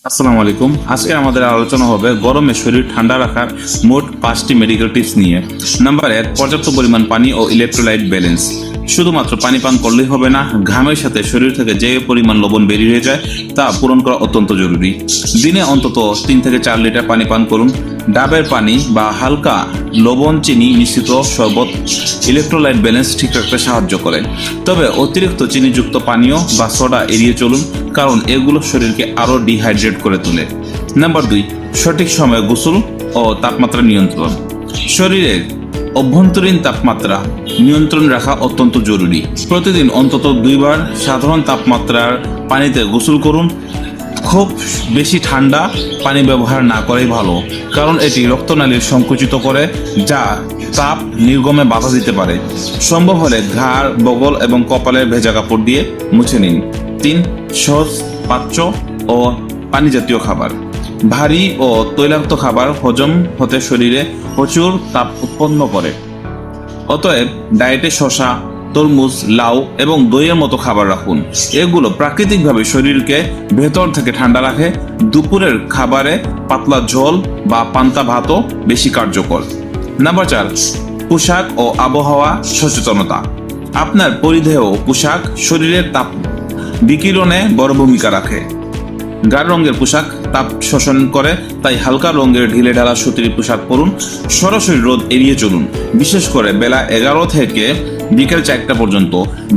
আসসালামু আলাইকুম। আজকে আমাদের আলোচনা হবে গরমে শরীর ঠান্ডা রাখার মোট 5টি মেডিকেল টিপস নিয়ে। নাম্বার 1, পর্যাপ্ত পরিমাণ পানি ও ইলেকট্রোলাইট ব্যালেন্স। শুধুমাত্র পানি পান করলেই হবে না, ঘামের সাথে শরীর থেকে যে পরিমাণ লবণ বেরিয়ে হয়ে যায় তা পূরণ করা অত্যন্ত জরুরি। দিনে অন্তত 3 থেকে 4 লিটার পানি পান করুন। ডাবের পানি বা হালকা লবণ চিনি মিশ্রিত শরবত ইলেকট্রোলাইট ব্যালেন্স ঠিক রাখতে সাহায্য করে। তবে অতিরিক্ত চিনিযুক্ত পানীয় বা সোডা এড়িয়ে চলুন, কারণ এগুলো শরীরকে আরও ডিহাইড্রেট করে তোলে। নাম্বার 2, সঠিক সময়ে গোসল ও তাপমাত্রা নিয়ন্ত্রণ। শরীরের অভ্যন্তরীণ তাপমাত্রা নিয়ন্ত্রণ রাখা অত্যন্ত জরুরি। প্রতিদিন অন্তত 2 বার সাধারণ তাপমাত্রার পানিতে গোসল করুন। খুব বেশি ঠান্ডা পানি ব্যবহার না করাই ভালো, কারণ এটি রক্তনালীর সংকুচিত করে, যা তাপ নির্গমে বাধা দিতে পারে। সম্ভব হলে ঘাড়, বগল এবং কপালের ভেজা কাপড় দিয়ে মুছে নিন। 3, সহজ পাচ্য ও পানি জাতীয় খাবার। ভারী ও তৈলাক্ত খাবার হজম হতে শরীরে প্রচুর তাপ উৎপন্ন করে। অতএব ডায়েটে শসা, তরমুজ, লাউ এবং দইয়ের মতো খাবার রাখুন। এগুলো প্রাকৃতিকভাবে শরীরকে ভেতর থেকে ঠান্ডা রাখে। দুপুরের খাবারে পাতলা ঝোল বা পান্তা ভাতও বেশি কার্যকর। নাম্বার 4, পোশাক ও আবহাওয়া সচেতনতা। আপনার পরিধেয় পোশাক শরীরের তাপ বিকিরণে বড় ভূমিকা রাখে। গাঢ় রঙের পোশাক তাপ শোষণ করে, তাই হালকা রঙের ঢিলে ঢালা সুতির পোশাক পরুন। সরাসরি রোদ এড়িয়ে চলুন, বিশেষ করে বেলা 11 থেকে বিকেল 4টা পর্যন্ত।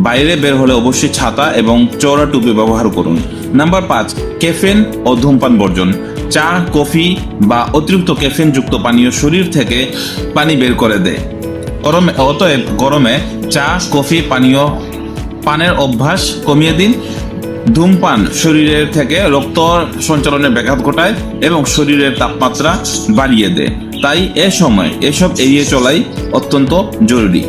বাইরে বের হলে অবশ্যই ছাতা এবং চওড়া টুপি ব্যবহার করুন। নাম্বার 5, ক্যাফেন ও ধূমপান বর্জন। চা, কফি বা অতিরিক্ত ক্যাফেন যুক্ত পানীয় শরীর থেকে পানি বের করে দেয়। অতএব গরমে চা, কফি পানের অভ্যাস কমিয়ে দিন। ধূমপান শরীরের থেকে রক্ত সঞ্চালনের ব্যাঘাত ঘটায় এবং শরীরের তাপমাত্রা বাড়িয়ে দেয়। তাই এ সময় এসব এড়িয়ে চলাই অত্যন্ত জরুরি।